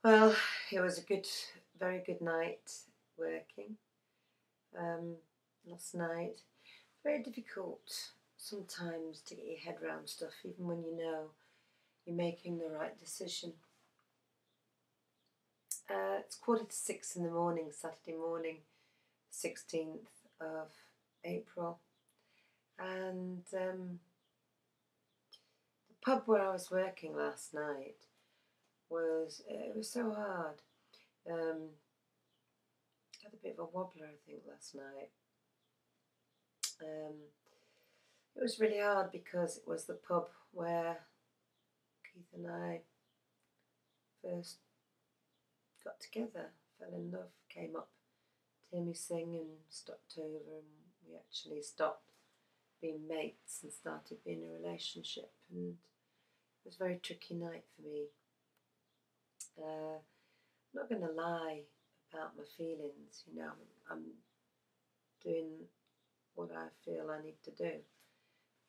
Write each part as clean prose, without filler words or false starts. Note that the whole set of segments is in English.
Well, it was a very good night working um, last night. Very difficult sometimes to get your head around stuff, even when you know you're making the right decision. It's 5:45 in the morning, Saturday morning, 16th of April, and the pub where I was working last night it was so hard. Um, had a bit of a wobbler, I think, last night. Um, it was really hard because it was the pub where Keith and I first got together, fell in love, came up to hear me sing and stopped over, and we actually stopped being mates and started being in a relationship. And it was a very tricky night for me. I'm not going to lie about my feelings, I'm doing what I feel I need to do,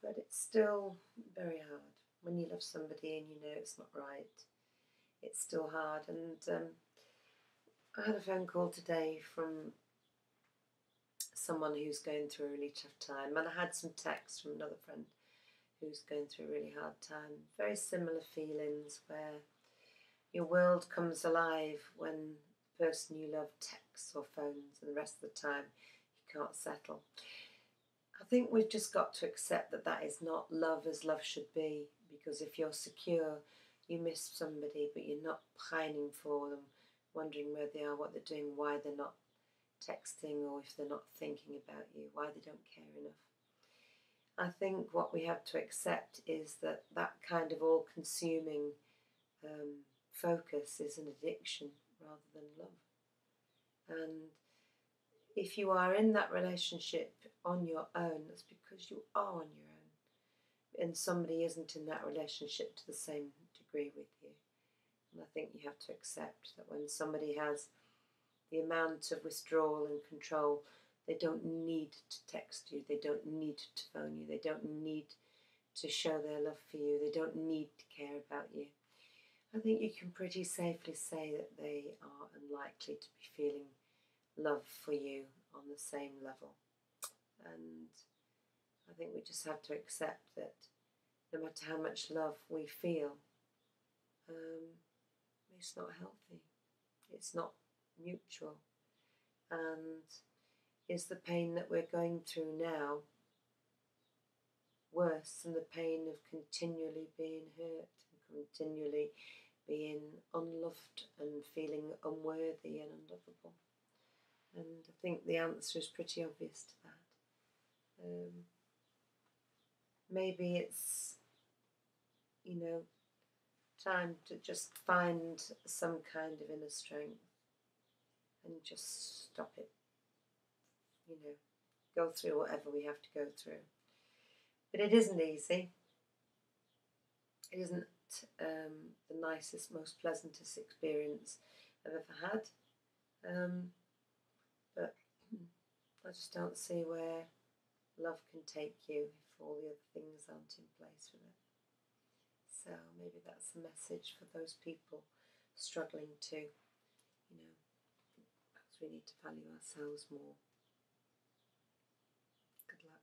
but it's still very hard when you love somebody and you know it's not right. It's still hard, and I had a phone call today from someone who's going through a really tough time, and I had some texts from another friend who's going through a really hard time. Very similar feelings where your world comes alive when the person you love texts or phones, and the rest of the time you can't settle. I think we've just got to accept that that is not love as love should be, because if you're secure, you miss somebody, but you're not pining for them, wondering where they are, what they're doing, why they're not texting, or if they're not thinking about you, why they don't care enough. I think what we have to accept is that that kind of all-consuming focus is an addiction rather than love. And if you are in that relationship on your own, that's because you are on your own, and somebody isn't in that relationship to the same degree with you. And I think you have to accept that when somebody has the amount of withdrawal and control, they don't need to text you, they don't need to phone you, they don't need to show their love for you, they don't need to care about you. I think you can pretty safely say that they are unlikely to be feeling love for you on the same level. And I think we just have to accept that no matter how much love we feel, it's not healthy, it's not mutual. And is the pain that we're going through now worse than the pain of continually being hurt and continually being unloved and feeling unworthy and unlovable? And I think the answer is pretty obvious to that. Maybe it's, time to just find some kind of inner strength and just stop it. Go through whatever we have to go through. But it isn't easy. It isn't the nicest, most pleasantest experience I've ever had. But I just don't see where love can take you if all the other things aren't in place with it. So maybe that's a message for those people struggling to, perhaps we need to value ourselves more. Good luck.